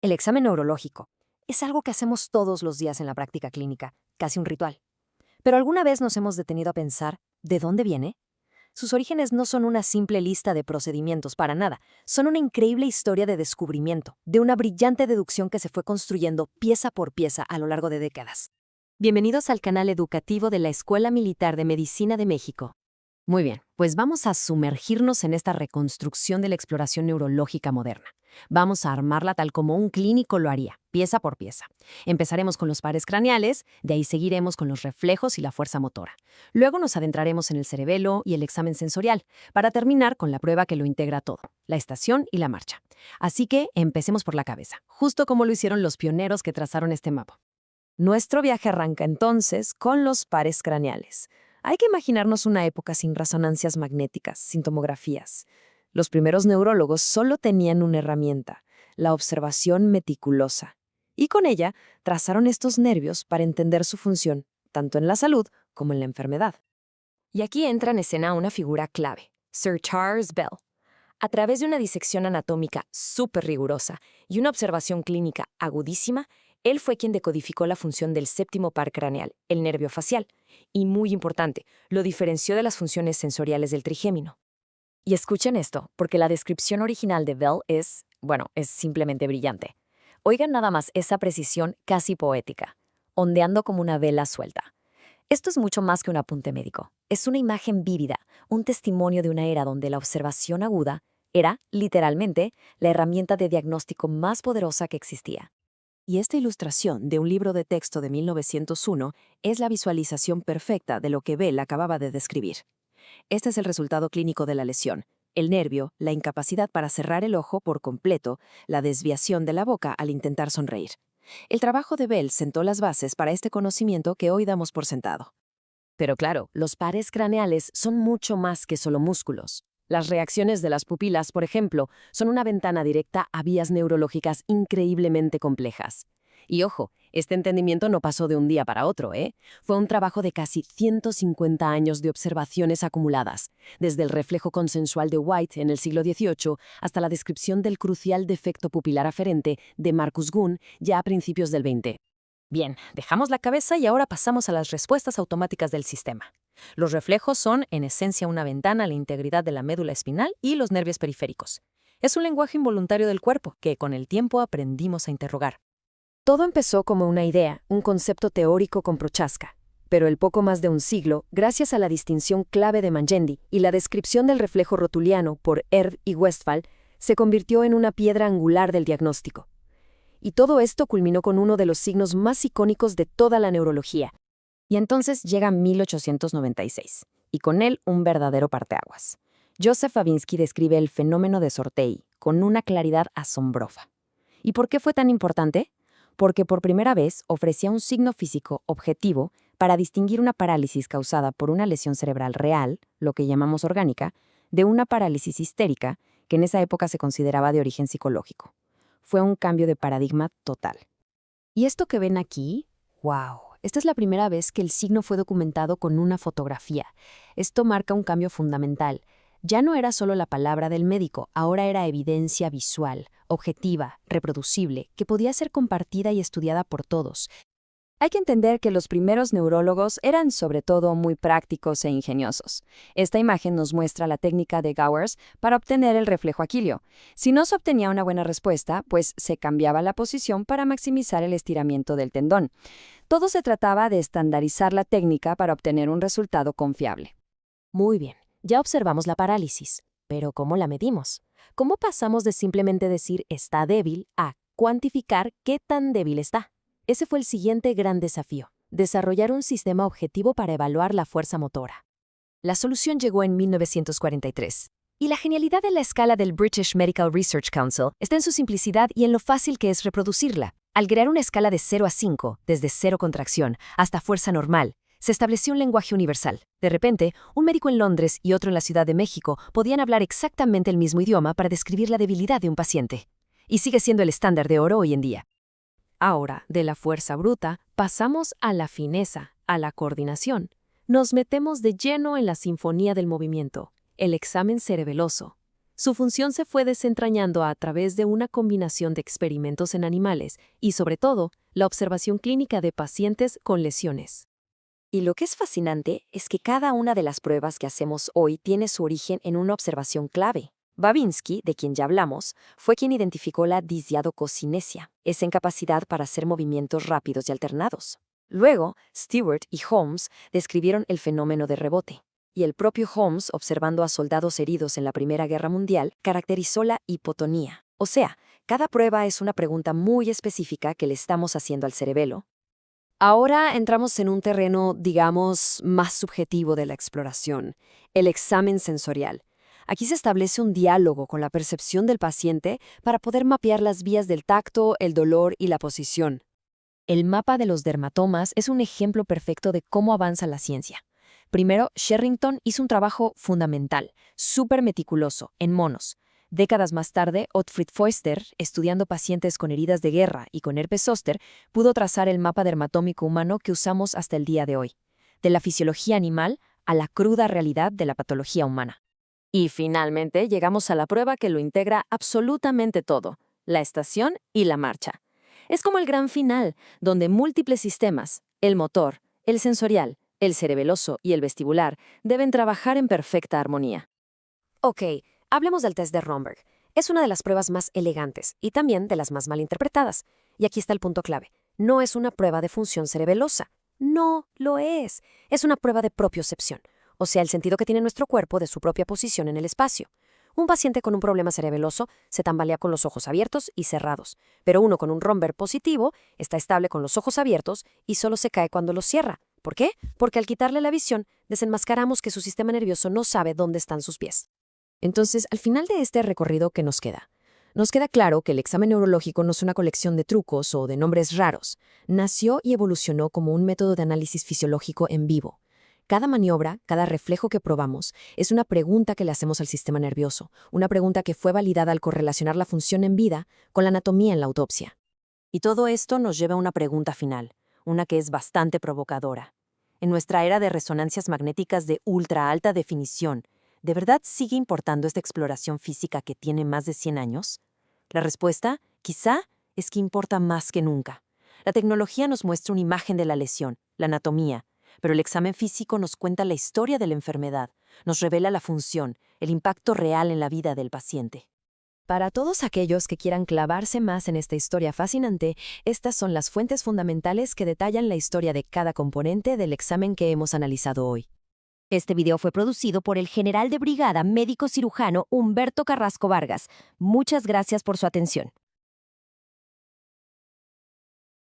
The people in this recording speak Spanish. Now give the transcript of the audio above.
El examen neurológico es algo que hacemos todos los días en la práctica clínica, casi un ritual. Pero ¿alguna vez nos hemos detenido a pensar de dónde viene? Sus orígenes no son una simple lista de procedimientos para nada, son una increíble historia de descubrimiento, de una brillante deducción que se fue construyendo pieza por pieza a lo largo de décadas. Bienvenidos al canal educativo de la Escuela Militar de Medicina de México. Muy bien, pues vamos a sumergirnos en esta reconstrucción de la exploración neurológica moderna. Vamos a armarla tal como un clínico lo haría, pieza por pieza. Empezaremos con los pares craneales, de ahí seguiremos con los reflejos y la fuerza motora. Luego nos adentraremos en el cerebelo y el examen sensorial, para terminar con la prueba que lo integra todo, la estación y la marcha. Así que empecemos por la cabeza, justo como lo hicieron los pioneros que trazaron este mapa. Nuestro viaje arranca entonces con los pares craneales. Hay que imaginarnos una época sin resonancias magnéticas, sin tomografías. Los primeros neurólogos solo tenían una herramienta, la observación meticulosa. Y con ella trazaron estos nervios para entender su función, tanto en la salud como en la enfermedad. Y aquí entra en escena una figura clave, Sir Charles Bell. A través de una disección anatómica súper rigurosa y una observación clínica agudísima, él fue quien decodificó la función del séptimo par craneal, el nervio facial, y muy importante, lo diferenció de las funciones sensoriales del trigémino. Y escuchen esto, porque la descripción original de Bell es simplemente brillante. Oigan nada más esa precisión casi poética, ondeando como una vela suelta. Esto es mucho más que un apunte médico. Es una imagen vívida, un testimonio de una era donde la observación aguda era, literalmente, la herramienta de diagnóstico más poderosa que existía. Y esta ilustración de un libro de texto de 1901 es la visualización perfecta de lo que Bell acababa de describir. Este es el resultado clínico de la lesión: el nervio, la incapacidad para cerrar el ojo por completo, la desviación de la boca al intentar sonreír. El trabajo de Bell sentó las bases para este conocimiento que hoy damos por sentado. Pero claro, los pares craneales son mucho más que solo músculos. Las reacciones de las pupilas, por ejemplo, son una ventana directa a vías neurológicas increíblemente complejas. Y ojo, este entendimiento no pasó de un día para otro, ¿eh? Fue un trabajo de casi 150 años de observaciones acumuladas, desde el reflejo consensual de White en el siglo XVIII hasta la descripción del crucial defecto pupilar aferente de Marcus Gunn ya a principios del XX. Bien, dejamos la cabeza y ahora pasamos a las respuestas automáticas del sistema. Los reflejos son, en esencia, una ventana a la integridad de la médula espinal y los nervios periféricos. Es un lenguaje involuntario del cuerpo que con el tiempo aprendimos a interrogar. Todo empezó como una idea, un concepto teórico con Prochaska. Pero el poco más de un siglo, gracias a la distinción clave de Mangendi y la descripción del reflejo rotuliano por Erd y Westphal, se convirtió en una piedra angular del diagnóstico. Y todo esto culminó con uno de los signos más icónicos de toda la neurología. Y entonces llega 1896, y con él un verdadero parteaguas. Joseph Babinski describe el fenómeno de Sortei con una claridad asombrosa. ¿Y por qué fue tan importante? Porque por primera vez ofrecía un signo físico objetivo para distinguir una parálisis causada por una lesión cerebral real, lo que llamamos orgánica, de una parálisis histérica, que en esa época se consideraba de origen psicológico. Fue un cambio de paradigma total. ¿Y esto que ven aquí? ¡Wow! Esta es la primera vez que el signo fue documentado con una fotografía. Esto marca un cambio fundamental. Ya no era solo la palabra del médico, ahora era evidencia visual, objetiva, reproducible, que podía ser compartida y estudiada por todos. Hay que entender que los primeros neurólogos eran sobre todo muy prácticos e ingeniosos. Esta imagen nos muestra la técnica de Gowers para obtener el reflejo aquilio. Si no se obtenía una buena respuesta, pues se cambiaba la posición para maximizar el estiramiento del tendón. Todo se trataba de estandarizar la técnica para obtener un resultado confiable. Muy bien, ya observamos la parálisis, pero ¿cómo la medimos? ¿Cómo pasamos de simplemente decir está débil a cuantificar qué tan débil está? Ese fue el siguiente gran desafío: desarrollar un sistema objetivo para evaluar la fuerza motora. La solución llegó en 1943. Y la genialidad de la escala del British Medical Research Council está en su simplicidad y en lo fácil que es reproducirla. Al crear una escala de 0 a 5, desde cero contracción hasta fuerza normal, se estableció un lenguaje universal. De repente, un médico en Londres y otro en la Ciudad de México podían hablar exactamente el mismo idioma para describir la debilidad de un paciente. Y sigue siendo el estándar de oro hoy en día. Ahora, de la fuerza bruta, pasamos a la fineza, a la coordinación. Nos metemos de lleno en la sinfonía del movimiento, el examen cerebeloso. Su función se fue desentrañando a través de una combinación de experimentos en animales y, sobre todo, la observación clínica de pacientes con lesiones. Y lo que es fascinante es que cada una de las pruebas que hacemos hoy tiene su origen en una observación clave. Babinski, de quien ya hablamos, fue quien identificó la disdiadococinesia, esa incapacidad para hacer movimientos rápidos y alternados. Luego, Stewart y Holmes describieron el fenómeno de rebote. Y el propio Holmes, observando a soldados heridos en la Primera Guerra Mundial, caracterizó la hipotonía. O sea, cada prueba es una pregunta muy específica que le estamos haciendo al cerebelo. Ahora entramos en un terreno, digamos, más subjetivo de la exploración, el examen sensorial. Aquí se establece un diálogo con la percepción del paciente para poder mapear las vías del tacto, el dolor y la posición. El mapa de los dermatomas es un ejemplo perfecto de cómo avanza la ciencia. Primero, Sherrington hizo un trabajo fundamental, súper meticuloso, en monos. Décadas más tarde, Otfried Foerster, estudiando pacientes con heridas de guerra y con herpes zóster, pudo trazar el mapa dermatómico humano que usamos hasta el día de hoy, de la fisiología animal a la cruda realidad de la patología humana. Y finalmente llegamos a la prueba que lo integra absolutamente todo, la estación y la marcha. Es como el gran final, donde múltiples sistemas, el motor, el sensorial, el cerebeloso y el vestibular, deben trabajar en perfecta armonía. Ok, hablemos del test de Romberg. Es una de las pruebas más elegantes y también de las más mal interpretadas. Y aquí está el punto clave. No es una prueba de función cerebelosa. No lo es. Es una prueba de propiocepción, o sea, el sentido que tiene nuestro cuerpo de su propia posición en el espacio. Un paciente con un problema cerebeloso se tambalea con los ojos abiertos y cerrados, pero uno con un Romberg positivo está estable con los ojos abiertos y solo se cae cuando los cierra. ¿Por qué? Porque al quitarle la visión, desenmascaramos que su sistema nervioso no sabe dónde están sus pies. Entonces, al final de este recorrido, ¿qué nos queda? Nos queda claro que el examen neurológico no es una colección de trucos o de nombres raros. Nació y evolucionó como un método de análisis fisiológico en vivo. Cada maniobra, cada reflejo que probamos, es una pregunta que le hacemos al sistema nervioso, una pregunta que fue validada al correlacionar la función en vida con la anatomía en la autopsia. Y todo esto nos lleva a una pregunta final, una que es bastante provocadora. En nuestra era de resonancias magnéticas de ultra alta definición, ¿de verdad sigue importando esta exploración física que tiene más de 100 años? La respuesta, quizá, es que importa más que nunca. La tecnología nos muestra una imagen de la lesión, la anatomía, pero el examen físico nos cuenta la historia de la enfermedad, nos revela la función, el impacto real en la vida del paciente. Para todos aquellos que quieran clavarse más en esta historia fascinante, estas son las fuentes fundamentales que detallan la historia de cada componente del examen que hemos analizado hoy. Este video fue producido por el general de brigada médico cirujano Humberto Carrasco Vargas. Muchas gracias por su atención.